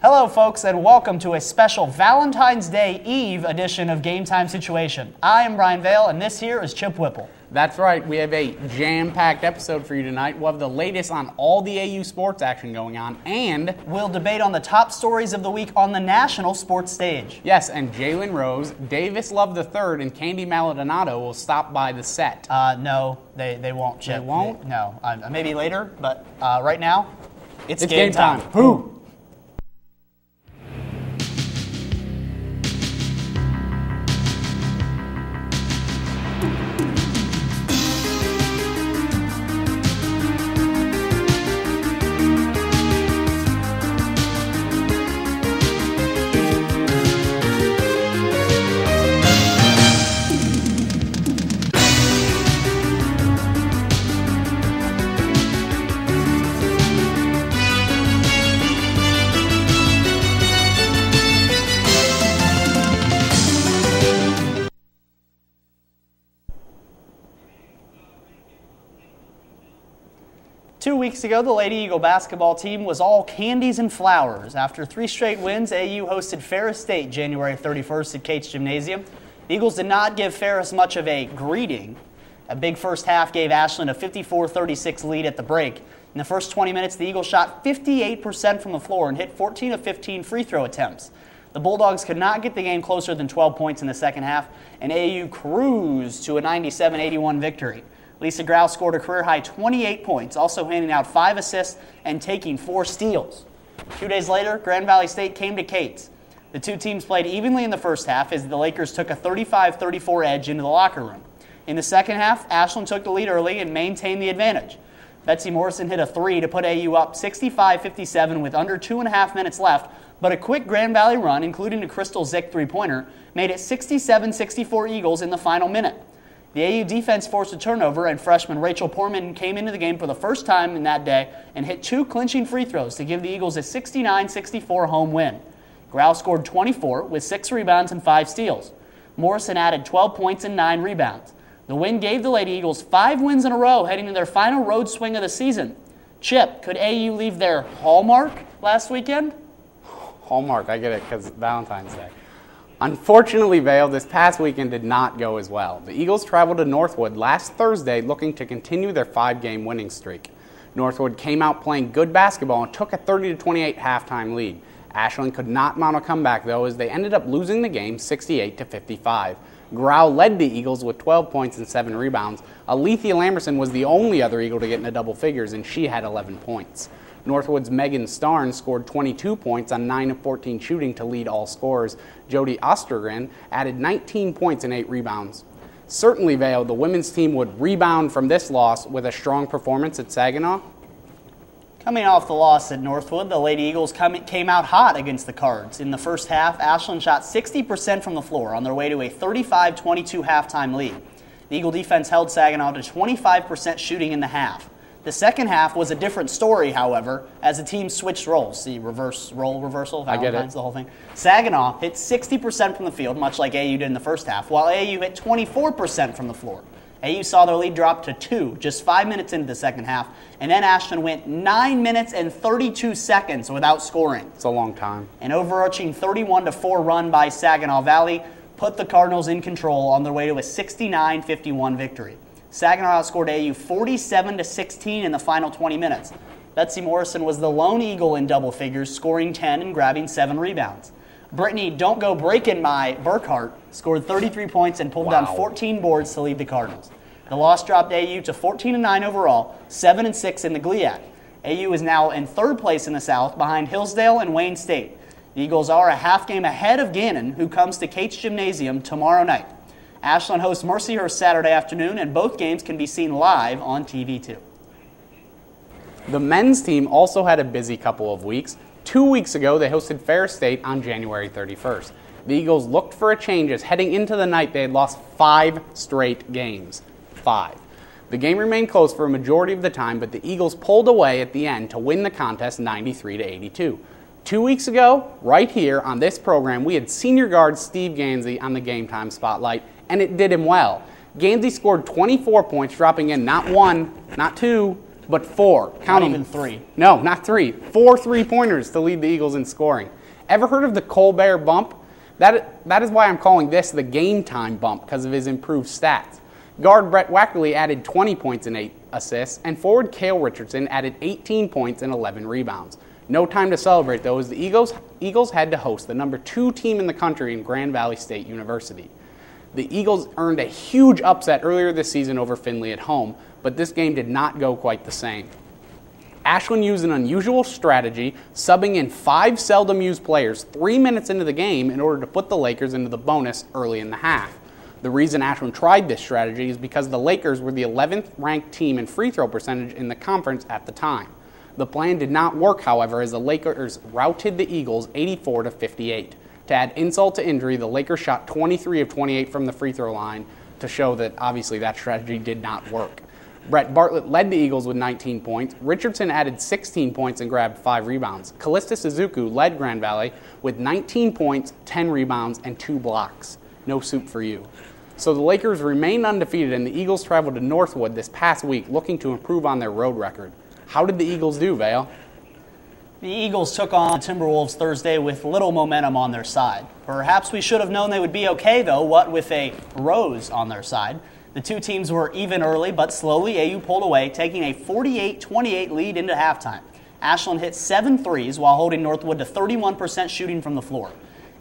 Hello, folks, and welcome to a special Valentine's Day Eve edition of Game Time Situation. I am Brian Vale, and this here is Chip Whipple. That's right. We have a jam-packed episode for you tonight. We'll have the latest on all the AU sports action going on, and we'll debate on the top stories of the week on the national sports stage. Yes, and Jalen Rose, Davis Love III, and Candy Maldonado will stop by the set. No, they won't, Chip. They won't? No. Maybe later, but right now, it's game time. Who? Two weeks ago, the Lady Eagle basketball team was all candies and flowers. After 3 straight wins, AU hosted Ferris State January 31st at Cates Gymnasium. The Eagles did not give Ferris much of a greeting. A big first half gave Ashland a 54-36 lead at the break. In the first 20 minutes, the Eagles shot 58% from the floor and hit 14 of 15 free throw attempts. The Bulldogs could not get the game closer than 12 points in the second half, and AU cruised to a 97-81 victory. Lisa Grau scored a career-high 28 points, also handing out 5 assists and taking 4 steals. 2 days later, Grand Valley State came to Cates. The two teams played evenly in the first half as the Lakers took a 35-34 edge into the locker room. In the second half, Ashland took the lead early and maintained the advantage. Betsy Morrison hit a 3 to put AU up 65-57 with under 2.5 minutes left, but a quick Grand Valley run, including a Crystal Zick three-pointer, made it 67-64 Eagles in the final minute. The AU defense forced a turnover, and freshman Rachel Portman came into the game for the first time in that day and hit 2 clinching free throws to give the Eagles a 69-64 home win. Grau scored 24 with 6 rebounds and 5 steals. Morrison added 12 points and 9 rebounds. The win gave the Lady Eagles 5 wins in a row heading to their final road swing of the season. Chip, could AU leave their hallmark last weekend? Hallmark, I get it, because Valentine's Day. Unfortunately, Vale, this past weekend did not go as well. The Eagles traveled to Northwood last Thursday looking to continue their 5-game winning streak. Northwood came out playing good basketball and took a 30-28 halftime lead. Ashland could not mount a comeback, though, as they ended up losing the game 68-55. Grau led the Eagles with 12 points and 7 rebounds. Alethea Lamberson was the only other Eagle to get into double figures, and she had 11 points. Northwood's Megan Starnes scored 22 points on 9 of 14 shooting to lead all scorers. Jody Ostergren added 19 points and 8 rebounds. Certainly, Vale, the women's team would rebound from this loss with a strong performance at Saginaw. Coming off the loss at Northwood, the Lady Eagles came out hot against the Cards. In the first half, Ashland shot 60% from the floor on their way to a 35-22 halftime lead. The Eagle defense held Saginaw to 25% shooting in the half. The second half was a different story, however, as the team switched roles. The role reversal, Valentine's, the whole thing. Saginaw hit 60% from the field, much like AU did in the first half, while AU hit 24% from the floor. AU saw their lead drop to 2 just 5 minutes into the second half, and then Ashland went 9 minutes and 32 seconds without scoring. It's a long time. An overarching 31-4 run by Saginaw Valley put the Cardinals in control on their way to a 69-51 victory. Saginaw outscored AU 47-16 in the final 20 minutes. Betsy Morrison was the lone Eagle in double figures, scoring 10 and grabbing 7 rebounds. Brittany Don't Go Breakin' My Burkhart scored 33 points and pulled down 14 boards to lead the Cardinals. The loss dropped AU to 14-9 overall, 7-6 in the GLIAC. AU is now in 3rd place in the South behind Hillsdale and Wayne State. The Eagles are a half game ahead of Gannon, who comes to Cates Gymnasium tomorrow night. Ashland hosts Mercyhurst Saturday afternoon, and both games can be seen live on TV2. The men's team also had a busy couple of weeks. 2 weeks ago, they hosted Ferris State on January 31st. The Eagles looked for a change as heading into the night they had lost 5 straight games. 5. The game remained close for a majority of the time, but the Eagles pulled away at the end to win the contest 93-82. 2 weeks ago, right here on this program, we had senior guard Steve Gansey on the Game Time Spotlight, and it did him well. Gansey scored 24 points, dropping in not 1, not 2, but 4. Count Not them. even 3. No, not 3. 4 3-pointers to lead the Eagles in scoring. Ever heard of the Colbert bump? That is why I'm calling this the game time bump, because of his improved stats. Guard Brett Wackerly added 20 points and 8 assists, and forward Cale Richardson added 18 points and 11 rebounds. No time to celebrate, though, as the Eagles had to host the number 2 team in the country in Grand Valley State University. The Eagles earned a huge upset earlier this season over Findlay at home, but this game did not go quite the same. Ashland used an unusual strategy, subbing in 5 seldom-used players 3 minutes into the game in order to put the Lakers into the bonus early in the half. The reason Ashland tried this strategy is because the Lakers were the 11th ranked team in free throw percentage in the conference at the time. The plan did not work, however, as the Lakers routed the Eagles 84-58. To add insult to injury, the Lakers shot 23 of 28 from the free throw line to show that obviously that strategy did not work. Brett Bartlett led the Eagles with 19 points. Richardson added 16 points and grabbed 5 rebounds. Callista Suzuku led Grand Valley with 19 points, 10 rebounds, and 2 blocks. No soup for you. So the Lakers remained undefeated, and the Eagles traveled to Northwood this past week looking to improve on their road record. How did the Eagles do, Vale? The Eagles took on the Timberwolves Thursday with little momentum on their side. Perhaps we should have known they would be okay, though, what with a rose on their side. The two teams were even early, but slowly AU pulled away, taking a 48-28 lead into halftime. Ashland hit 7 threes while holding Northwood to 31% shooting from the floor.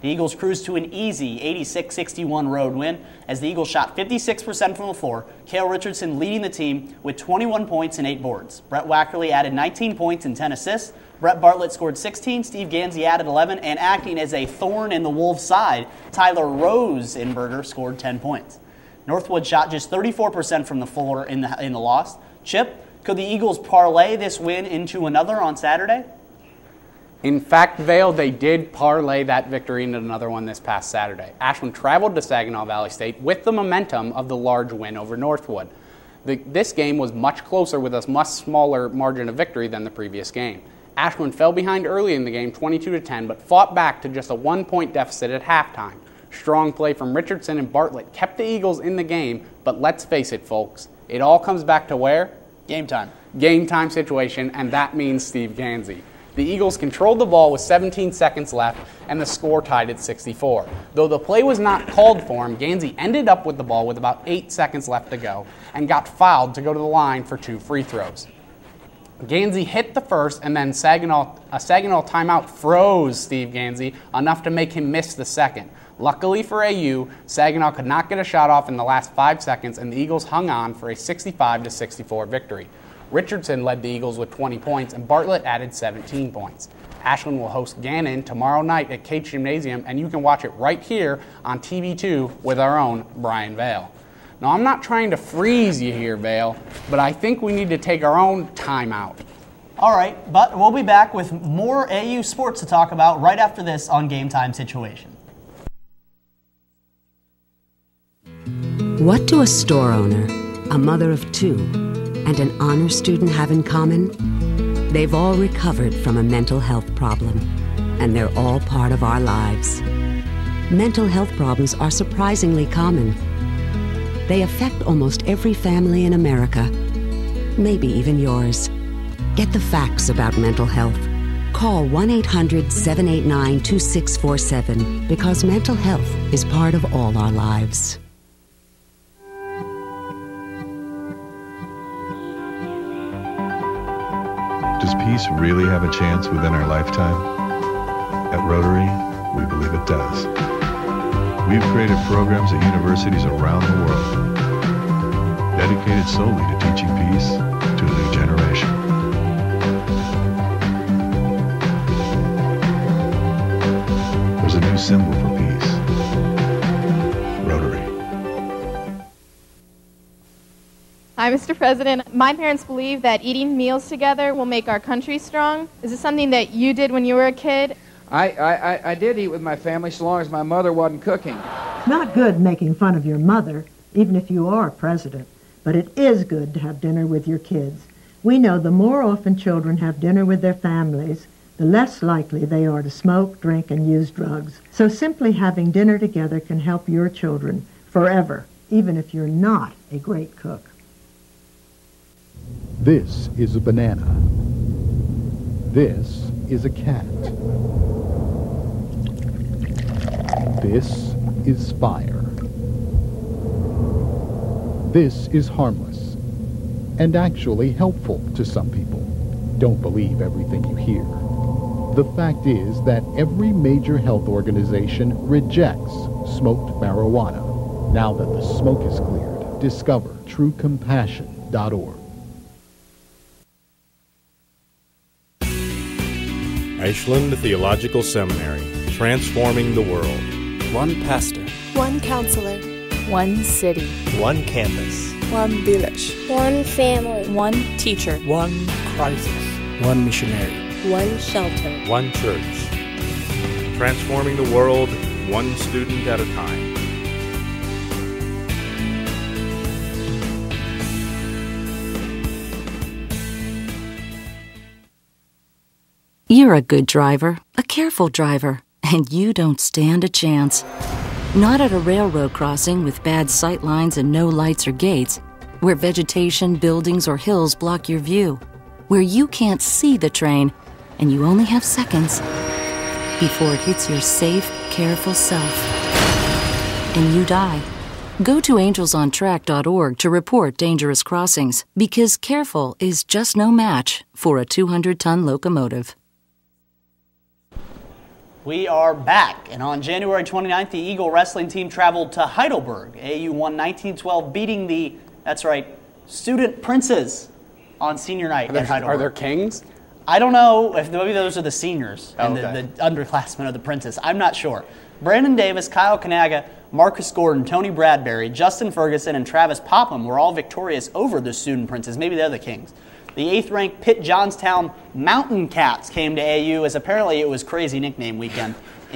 The Eagles cruised to an easy 86-61 road win as the Eagles shot 56% from the floor, Cale Richardson leading the team with 21 points and 8 boards. Brett Wackerly added 19 points and 10 assists. Brett Bartlett scored 16, Steve Gansey added 11, and acting as a thorn in the Wolves' side, Tyler Rosenberger scored 10 points. Northwood shot just 34% from the floor in the loss. Chip, could the Eagles parlay this win into another on Saturday? In fact, Vale, they did parlay that victory into another one this past Saturday. Ashland traveled to Saginaw Valley State with the momentum of the large win over Northwood. This game was much closer with a much smaller margin of victory than the previous game. Ashland fell behind early in the game 22-10, but fought back to just a 1-point deficit at halftime. Strong play from Richardson and Bartlett kept the Eagles in the game, but let's face it, folks, it all comes back to where? Game time. Game time situation, and that means Steve Gansey. The Eagles controlled the ball with 17 seconds left, and the score tied at 64. Though the play was not called for him, Gansey ended up with the ball with about 8 seconds left to go and got fouled to go to the line for 2 free throws. Gansey hit the first, and then a Saginaw timeout froze Steve Gansey enough to make him miss the second. Luckily for AU, Saginaw could not get a shot off in the last 5 seconds, and the Eagles hung on for a 65-64 victory. Richardson led the Eagles with 20 points, and Bartlett added 17 points. Ashland will host Gannon tomorrow night at Cates Gymnasium, and you can watch it right here on TV2 with our own Brian Vale. Now, I'm not trying to freeze you here, Vale, but I think we need to take our own timeout. All right, but we'll be back with more AU sports to talk about right after this on Game Time Situation. What do a store owner, a mother of 2, and an honor student have in common? They've all recovered from a mental health problem, and they're all part of our lives. Mental health problems are surprisingly common. They affect almost every family in America, maybe even yours. Get the facts about mental health. Call 1-800-789-2647 because mental health is part of all our lives. Does peace really have a chance within our lifetime? At Rotary, we believe it does. We've created programs at universities around the world, dedicated solely to teaching peace to a new generation. There's a new symbol for peace. Rotary. Hi, Mr. President. My parents believe that eating meals together will make our country strong. Is this something that you did when you were a kid? I did eat with my family so long as my mother wasn't cooking. Not good making fun of your mother, even if you are president. But it is good to have dinner with your kids. We know the more often children have dinner with their families, the less likely they are to smoke, drink, and use drugs. So simply having dinner together can help your children forever, even if you're not a great cook. This is a banana. This is a cat. This is fire. This is harmless and actually helpful to some people. Don't believe everything you hear. The fact is that every major health organization rejects smoked marijuana. Now that the smoke is cleared, discover truecompassion.org. Ashland Theological Seminary, transforming the world. One pastor. One counselor. One city. One campus. One village. One family. One teacher. One crisis. One missionary. One shelter. One church. Transforming the world, one student at a time. You're a good driver, a careful driver, and you don't stand a chance. Not at a railroad crossing with bad sight lines and no lights or gates, where vegetation, buildings, or hills block your view, where you can't see the train and you only have seconds before it hits your safe, careful self and you die. Go to angelsontrack.org to report dangerous crossings, because careful is just no match for a 200-ton locomotive. We are back, and on January 29th, the Eagle wrestling team traveled to Heidelberg. AU won 19-12, beating the, that's right, Student Princes on senior night at Heidelberg. Are there kings? I don't know if maybe those are the seniors and okay. the underclassmen of the Princes. I'm not sure. Brandon Davis, Kyle Kanaga, Marcus Gordon, Tony Bradbury, Justin Ferguson, and Travis Popham were all victorious over the Student Princes. Maybe they're the kings. The 8th-ranked Pitt Johnstown Mountain Cats came to AU, as apparently it was crazy nickname weekend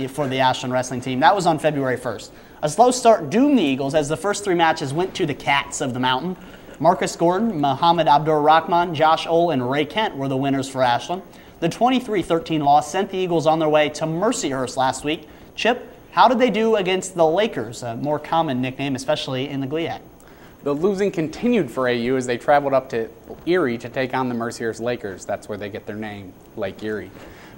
for the Ashland wrestling team. That was on February 1st. A slow start doomed the Eagles as the first 3 matches went to the Cats of the Mountain. Marcus Gordon, Muhammad Abdur-Rahman, Josh Ohl, and Ray Kent were the winners for Ashland. The 23-13 loss sent the Eagles on their way to Mercyhurst last week. Chip, how did they do against the Lakers, a more common nickname, especially in the GLIAC? The losing continued for AU as they traveled up to Erie to take on the Mercyhurst Lakers. That's where they get their name, Lake Erie.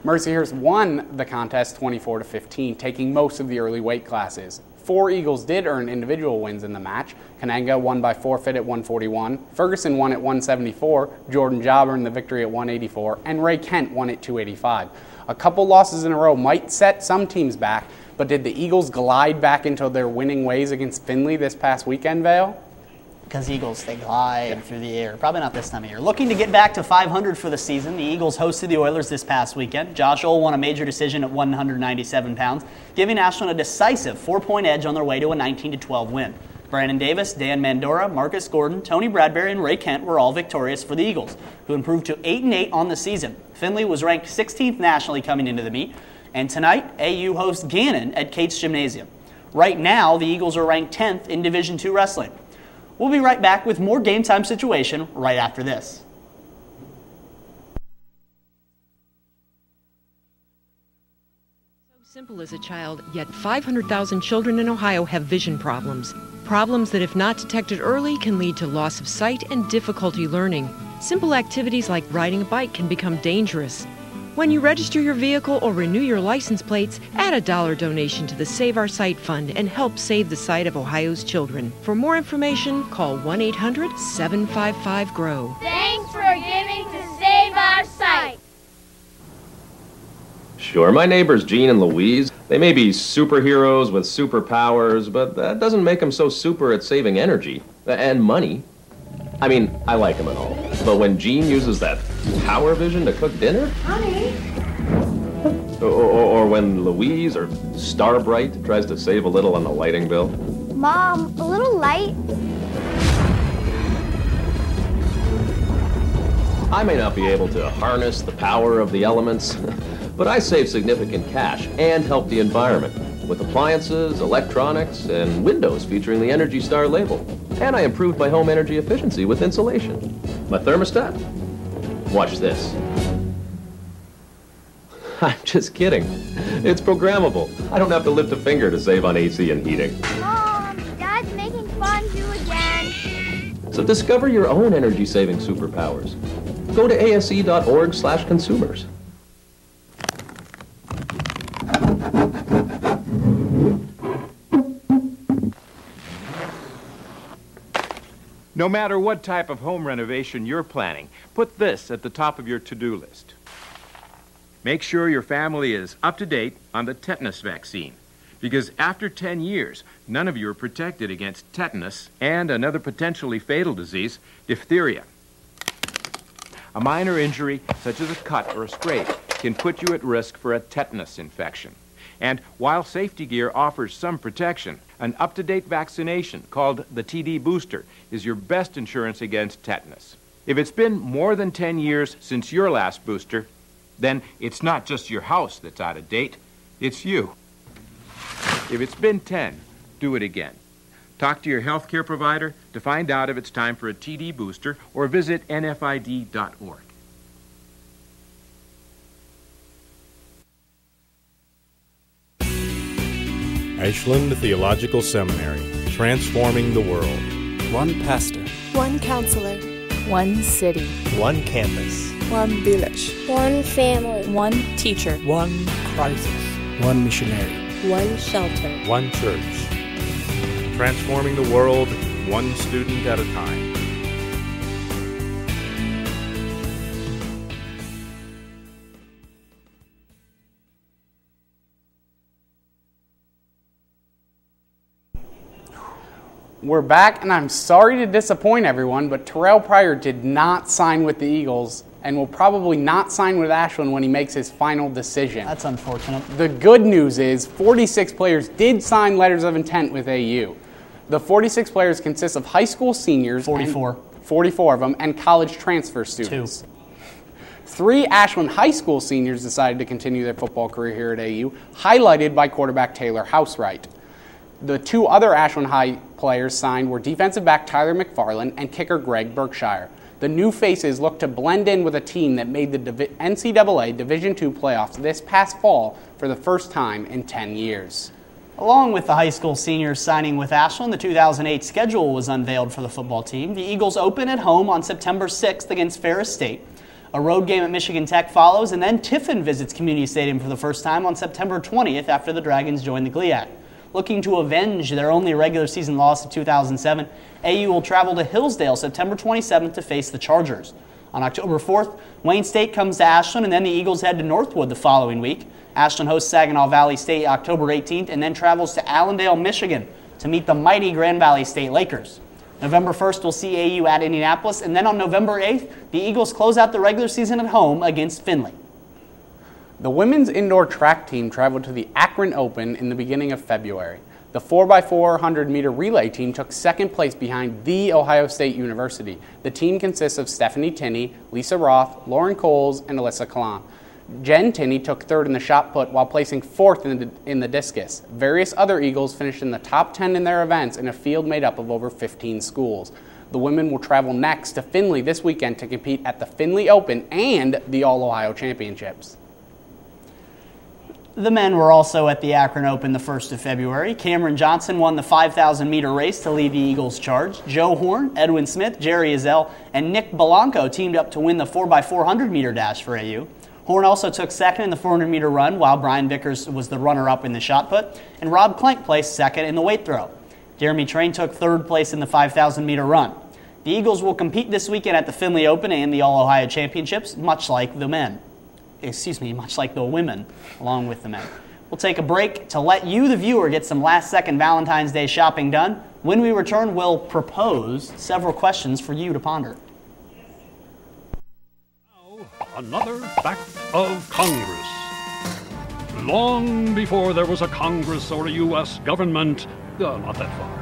Mercyhurst won the contest 24-15, taking most of the early weight classes. 4 Eagles did earn individual wins in the match. Kananga won by forfeit at 141, Ferguson won at 174, Jordan Job earned the victory at 184, and Ray Kent won at 285. A couple losses in a row might set some teams back, but did the Eagles glide back into their winning ways against Findlay this past weekend, Vale? Because Eagles, they glide through the air. Probably not this time of year. Looking to get back to 500 for the season, the Eagles hosted the Oilers this past weekend. Josh Ohl won a major decision at 197 pounds, giving Ashland a decisive 4-point edge on their way to a 19-12 win. Brandon Davis, Dan Mandora, Marcus Gordon, Tony Bradbury, and Ray Kent were all victorious for the Eagles, who improved to 8-8 on the season. Findlay was ranked 16th nationally coming into the meet, and tonight, AU hosts Gannon at Cates Gymnasium. Right now, the Eagles are ranked 10th in Division II wrestling. We'll be right back with more Game Time Situation right after this. So simple as a child, yet 500,000 children in Ohio have vision problems. Problems that, if not detected early, can lead to loss of sight and difficulty learning. Simple activities like riding a bike can become dangerous. When you register your vehicle or renew your license plates, add a $1 donation to the Save Our Sight Fund and help save the sight of Ohio's children. For more information, call 1-800-755-GROW. Thanks for giving to Save Our Sight. Sure, my neighbors Jean and Louise, they may be superheroes with superpowers, but that doesn't make them so super at saving energy and money. I mean, I like them and all, but when Jean uses that power vision to cook dinner? Honey. Or when Louise or Starbright tries to save a little on the lighting bill? Mom, a little light. I may not be able to harness the power of the elements, but I save significant cash and help the environment with appliances, electronics, and windows featuring the Energy Star label. And I improved my home energy efficiency with insulation. My thermostat. Watch this. I'm just kidding. It's programmable. I don't have to lift a finger to save on AC and heating. Mom, Dad's making fondue again. So discover your own energy-saving superpowers. Go to ase.org/consumers. No matter what type of home renovation you're planning, put this at the top of your to-do list. Make sure your family is up to date on the tetanus vaccine, because after 10 years, none of you are protected against tetanus and another potentially fatal disease, diphtheria. A minor injury, such as a cut or a scrape, can put you at risk for a tetanus infection. And while safety gear offers some protection, an up-to-date vaccination called the TD booster is your best insurance against tetanus. If it's been more than 10 years since your last booster, then it's not just your house that's out of date, it's you. If it's been 10, do it again. Talk to your healthcare provider to find out if it's time for a TD booster or visit nfid.org. Ashland Theological Seminary, transforming the world. One pastor. One counselor. One city. One campus. One village. One family. One teacher. One crisis. One missionary. One shelter. One church. Transforming the world, one student at a time. We're back, and I'm sorry to disappoint everyone, but Terrell Pryor did not sign with the Eagles and will probably not sign with Ashland when he makes his final decision. That's unfortunate. The good news is 46 players did sign letters of intent with AU. The 46 players consist of high school seniors. 44. 44 of them, and college transfer students. 2. 3 Ashland high school seniors decided to continue their football career here at AU, highlighted by quarterback Taylor Housewright. The 2 other Ashland High players signed were defensive back Tyler McFarland and kicker Greg Berkshire. The new faces look to blend in with a team that made the NCAA Division II playoffs this past fall for the first time in 10 years. Along with the high school seniors signing with Ashland, the 2008 schedule was unveiled for the football team. The Eagles open at home on September 6th against Ferris State. A road game at Michigan Tech follows, and then Tiffin visits Community Stadium for the first time on September 20th after the Dragons join the GLIAC. Looking to avenge their only regular season loss of 2007, AU will travel to Hillsdale September 27th to face the Chargers. On October 4th, Wayne State comes to Ashland, and then the Eagles head to Northwood the following week. Ashland hosts Saginaw Valley State October 18th and then travels to Allendale, Michigan to meet the mighty Grand Valley State Lakers. November 1st, we'll see AU at Indianapolis, and then on November 8th, the Eagles close out the regular season at home against Findlay. The women's indoor track team traveled to the Akron Open in the beginning of February. The 4x400-meter relay team took second place behind The Ohio State University. The team consists of Stephanie Tinney, Lisa Roth, Lauren Coles, and Alyssa Kalam. Jen Tinney took third in the shot put while placing fourth in the discus. Various other Eagles finished in the top 10 in their events in a field made up of over 15 schools. The women will travel next to Findlay this weekend to compete at the Findlay Open and the All-Ohio Championships. The men were also at the Akron Open the 1st of February. Cameron Johnson won the 5,000-meter race to lead the Eagles charge. Joe Horn, Edwin Smith, Jerry Azell, and Nick Belanco teamed up to win the 4x400-meter dash for AU. Horn also took second in the 400-meter run, while Brian Vickers was the runner-up in the shot put, and Rob Klenk placed second in the weight throw. Jeremy Train took third place in the 5,000-meter run. The Eagles will compete this weekend at the Findlay Open and the All-Ohio Championships, much like the women, along with the men. We'll take a break to let you, the viewer, get some last-second Valentine's Day shopping done. When we return, we'll propose several questions for you to ponder. Now, another fact of Congress. Long before there was a Congress or a U.S. government, not that far,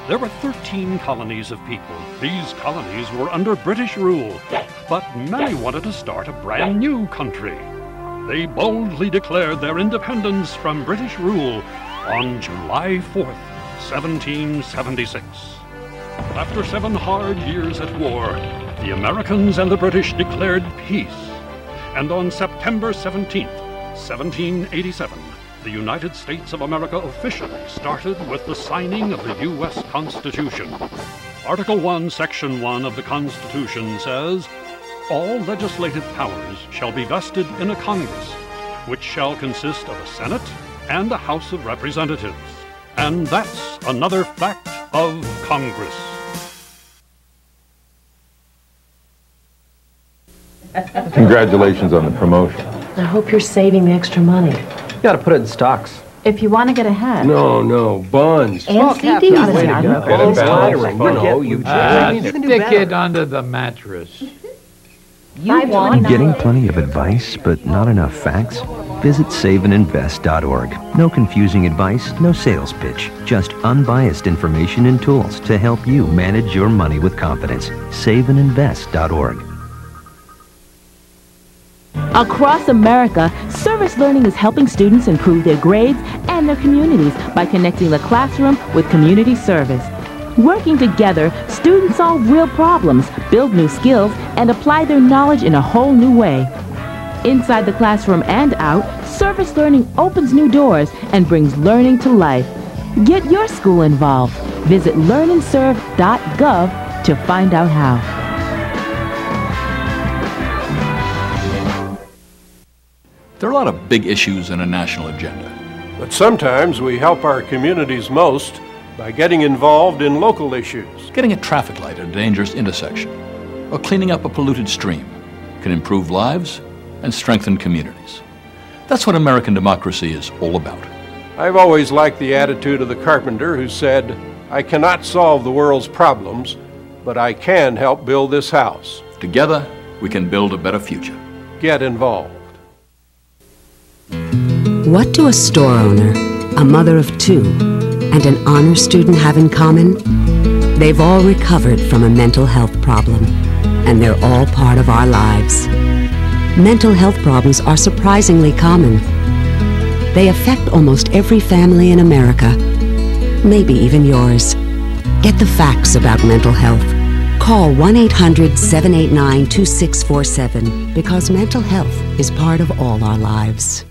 there were 13 colonies of people. These colonies were under British rule, but many wanted to start a brand new country. They boldly declared their independence from British rule on July 4th, 1776. After 7 hard years at war, the Americans and the British declared peace. And on September 17th, 1787, the United States of America officially started with the signing of the U.S. Constitution. Article 1, Section 1 of the Constitution says, all legislative powers shall be vested in a Congress, which shall consist of a Senate and a House of Representatives. And that's another fact of Congress. Congratulations on the promotion. I hope you're saving the extra money. You gotta put it in stocks. If you want to get ahead. No, buns. And CDs. Way to go. Buns, Firing, you know, you Stick it under the mattress. Getting plenty of advice, but not enough facts? Visit saveandinvest.org. No confusing advice, no sales pitch. Just unbiased information and tools to help you manage your money with confidence. Saveandinvest.org. Across America, Service Learning is helping students improve their grades and their communities by connecting the classroom with community service. Working together, students solve real problems, build new skills, and apply their knowledge in a whole new way. Inside the classroom and out, Service Learning opens new doors and brings learning to life. Get your school involved. Visit learnandserve.gov to find out how. There are a lot of big issues in a national agenda. But sometimes we help our communities most by getting involved in local issues. Getting a traffic light at a dangerous intersection or cleaning up a polluted stream can improve lives and strengthen communities. That's what American democracy is all about. I've always liked the attitude of the carpenter who said, I cannot solve the world's problems, but I can help build this house. Together, we can build a better future. Get involved. What do a store owner, a mother of two, and an honor student have in common? They've all recovered from a mental health problem, and they're all part of our lives. Mental health problems are surprisingly common. They affect almost every family in America, maybe even yours. Get the facts about mental health. Call 1-800-789-2647 because mental health is part of all our lives.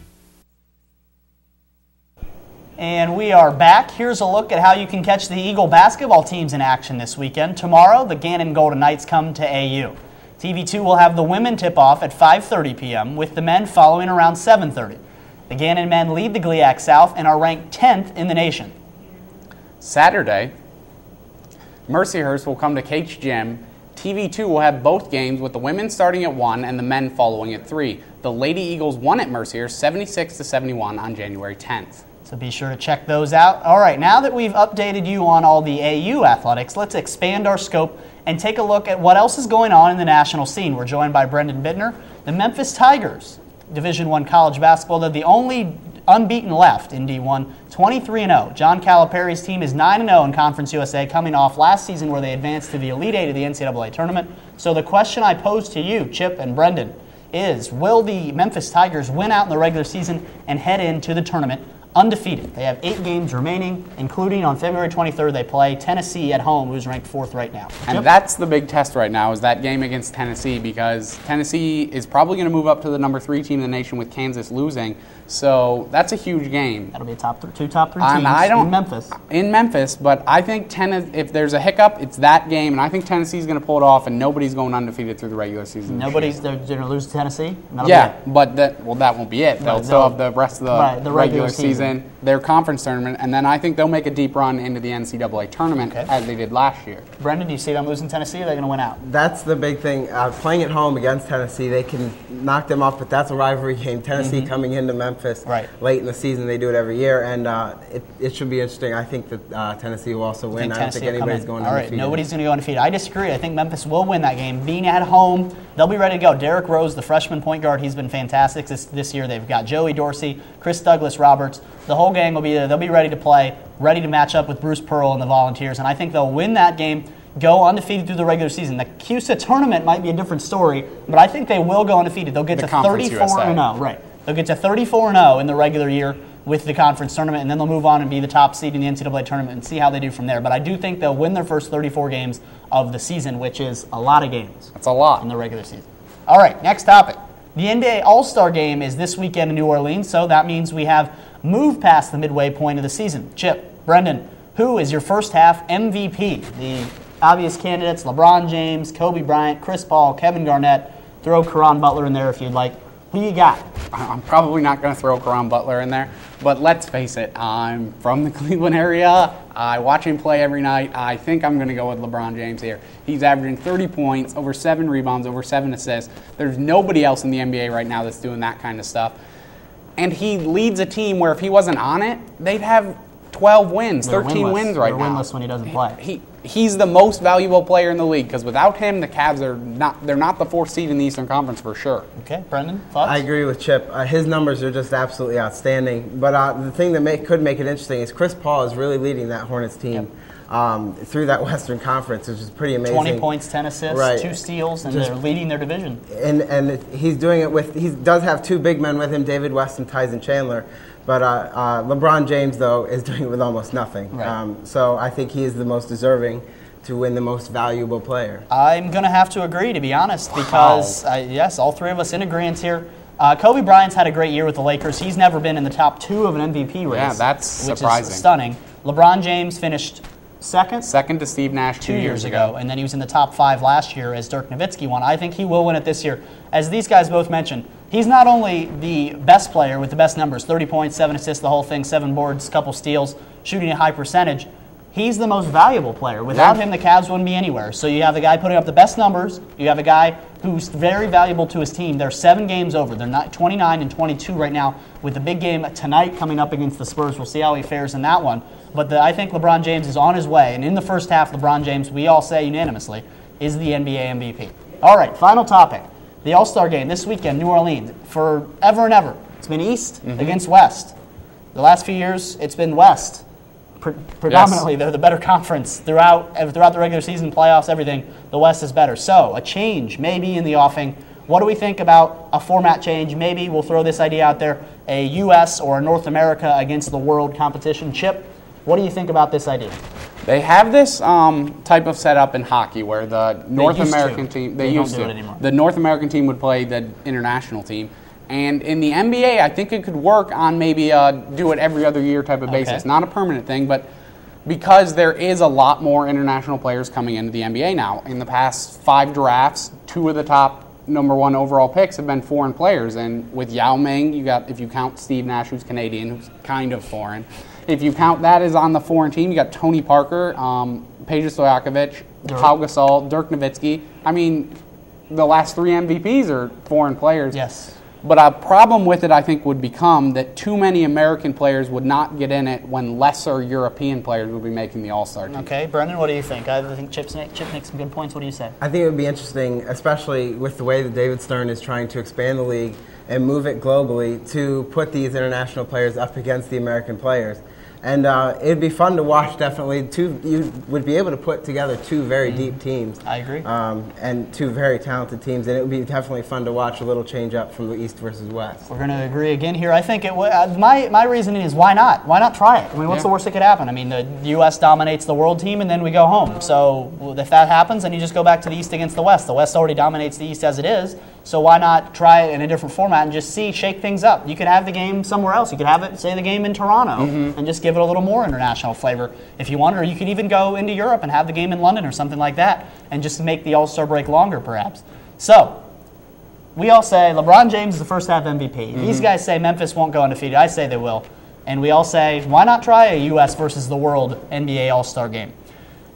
And we are back. Here's a look at how you can catch the Eagle basketball teams in action this weekend. Tomorrow, the Gannon Golden Knights come to AU. TV2 will have the women tip-off at 5:30 p.m., with the men following around 7:30. The Gannon men lead the GLIAC South and are ranked 10th in the nation. Saturday, Mercyhurst will come to Cates Gym. TV2 will have both games, with the women starting at 1 and the men following at 3. The Lady Eagles won at Mercyhurst 76-71 on January 10th. So be sure to check those out. All right, now that we've updated you on all the AU athletics, let's expand our scope and take a look at what else is going on in the national scene. We're joined by Brendan Bittner. The Memphis Tigers, Division I college basketball, they're the only unbeaten left in D1, 23-0. John Calipari's team is 9-0 in Conference USA, coming off last season where they advanced to the Elite Eight of the NCAA tournament. So the question I pose to you, Chip and Brendan, is will the Memphis Tigers win out in the regular season and head into the tournament undefeated? They have 8 games remaining, including on February 23rd, they play Tennessee at home, who's ranked 4th right now. And that's the big test right now, is that game against Tennessee, because Tennessee is probably going to move up to the number 3 team in the nation with Kansas losing. So that's a huge game. That'll be two top three teams in Memphis. In Memphis, but I think if there's a hiccup, it's that game, and I think Tennessee's going to pull it off, and nobody's going undefeated through the regular season. They're going to lose to Tennessee? Yeah, but that won't be it. They'll still have the rest of the regular season, their conference tournament, and then I think they'll make a deep run into the NCAA tournament as they did last year. Brendan, do you see them losing Tennessee, or are they going to win out? That's the big thing. Playing at home against Tennessee, they can knock them off, but that's a rivalry game. Tennessee coming into Memphis late in the season, they do it every year, and it should be interesting. I think that Tennessee will also win. I don't think anybody's going undefeated. All right, nobody's going to go undefeated. I disagree. I think Memphis will win that game. Being at home, they'll be ready to go. Derrick Rose, the freshman point guard, he's been fantastic this year. They've got Joey Dorsey, Chris Douglas Roberts. The whole gang will be there. They'll be ready to play, ready to match up with Bruce Pearl and the Volunteers, and I think they'll win that game, go undefeated through the regular season. The CUSA tournament might be a different story, but I think they will go undefeated. They'll get to 34-0. Right. They'll get to 34-0 in the regular year with the conference tournament, and then they'll move on and be the top seed in the NCAA tournament and see how they do from there. But I do think they'll win their first 34 games of the season, which is a lot of games. That's a lot. In the regular season. All right, next topic. The NBA All-Star Game is this weekend in New Orleans, so that means we have moved past the midway point of the season. Chip, Brendan, who is your first half MVP? The obvious candidates, LeBron James, Kobe Bryant, Chris Paul, Kevin Garnett. Throw Caron Butler in there if you'd like. Who you got? I'm probably not going to throw Caron Butler in there, but let's face it, I'm from the Cleveland area. I watch him play every night. I think I'm going to go with LeBron James here. He's averaging 30 points, over 7 rebounds, over 7 assists. There's nobody else in the NBA right now that's doing that kind of stuff. And he leads a team where if he wasn't on it, they'd have 12 wins, 13 wins right now. They're winless when he doesn't play. He's the most valuable player in the league because without him, the Cavs are they're not the 4th seed in the Eastern Conference for sure. Okay, Brendan, thoughts? I agree with Chip. His numbers are just absolutely outstanding. But the thing that could make it interesting is Chris Paul is really leading that Hornets team through that Western Conference, which is pretty amazing. 20 points, 10 assists, 2 steals, and they're leading their division. And he's doing it with, he does have 2 big men with him, David West and Tyson Chandler. But LeBron James, though, is doing it with almost nothing. Right. So I think he is the most deserving to win the most valuable player. I'm going to have to agree, to be honest, because, yes, all 3 of us in agreement here. Kobe Bryant's had a great year with the Lakers. He's never been in the top 2 of an MVP race. Yeah, that's surprising. Which is stunning. LeBron James finished second? Second to Steve Nash 2 years ago. And then he was in the top 5 last year as Dirk Nowitzki won. I think he will win it this year. As these guys both mentioned, he's not only the best player with the best numbers, 30 points, 7 assists, the whole thing, 7 boards, couple steals, shooting a high percentage. He's the most valuable player. Without him, the Cavs wouldn't be anywhere. So you have the guy putting up the best numbers. You have a guy who's very valuable to his team. They're 7 games over. They're not 29 and 22 right now with the big game tonight coming up against the Spurs. We'll see how he fares in that one. But I think LeBron James is on his way. And in the first half, LeBron James, we all say unanimously, is the NBA MVP. All right, final topic. The All-Star game this weekend, New Orleans. Forever and ever, it's been East against West. The last few years, it's been West. Predominantly, yes. They're the better conference throughout the regular season, playoffs, everything. The West is better. So a change maybe in the offing. What do we think about a format change? Maybe we'll throw this idea out there, a U.S. or a North America against the world competition. Chip, what do you think about this idea? They have this type of setup in hockey where the North American team, they used to. The North American team would play the international team. And in the NBA, I think it could work on maybe do it every other year type of basis. Not a permanent thing, but because there is a lot more international players coming into the NBA now. In the past 5 drafts, 2 of the top #1 overall picks have been foreign players. And with Yao Ming, you got, if you count Steve Nash, who's Canadian, who's kind of foreign. If you count that as on the foreign team, you got Tony Parker, Peja Stojakovic, Pau Gasol, Dirk Nowitzki. I mean, the last 3 MVPs are foreign players. Yes. But a problem with it, I think, would become that too many American players would not get in it when lesser European players would be making the All-Star team. Okay, Brendan, what do you think? I think Chip makes some good points. What do you say? I think it would be interesting, especially with the way that David Stern is trying to expand the league and move it globally, to put these international players up against the American players. And it'd be fun to watch, definitely. You would be able to put together 2 very deep teams. I agree. And 2 very talented teams, and it would be definitely fun to watch a little change up from the East versus West. We're going to agree again here. I think it. My reasoning is why not? Why not try it? I mean, what's the worst that could happen? I mean, the U.S. dominates the world team, and then we go home. So if that happens, then you just go back to the East against the West. The West already dominates the East as it is. So why not try it in a different format and just shake things up? You could have the game somewhere else. You could have it, say, the game in Toronto, and just give it a little more international flavor if you want. Or you could even go into Europe and have the game in London or something like that and just make the All-Star break longer, perhaps. So we all say LeBron James is the first half MVP. These guys say Memphis won't go undefeated. I say they will. And we all say, why not try a U.S. versus the world NBA All-Star game?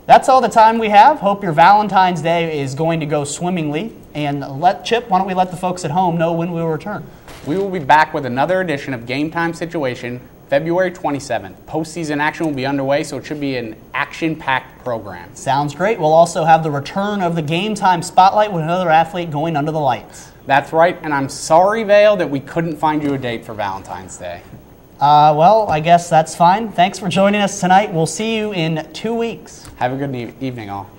That's all the time we have. Hope your Valentine's Day is going to go swimmingly. And Chip, why don't we let the folks at home know when we will return? We will be back with another edition of Game Time Situation, February 27th. Postseason action will be underway, so it should be an action-packed program. Sounds great. We'll also have the return of the Game Time Spotlight with another athlete going under the lights. That's right, and I'm sorry, Vale, that we couldn't find you a date for Valentine's Day. Well, I guess that's fine. Thanks for joining us tonight. We'll see you in 2 weeks. Have a good evening, all.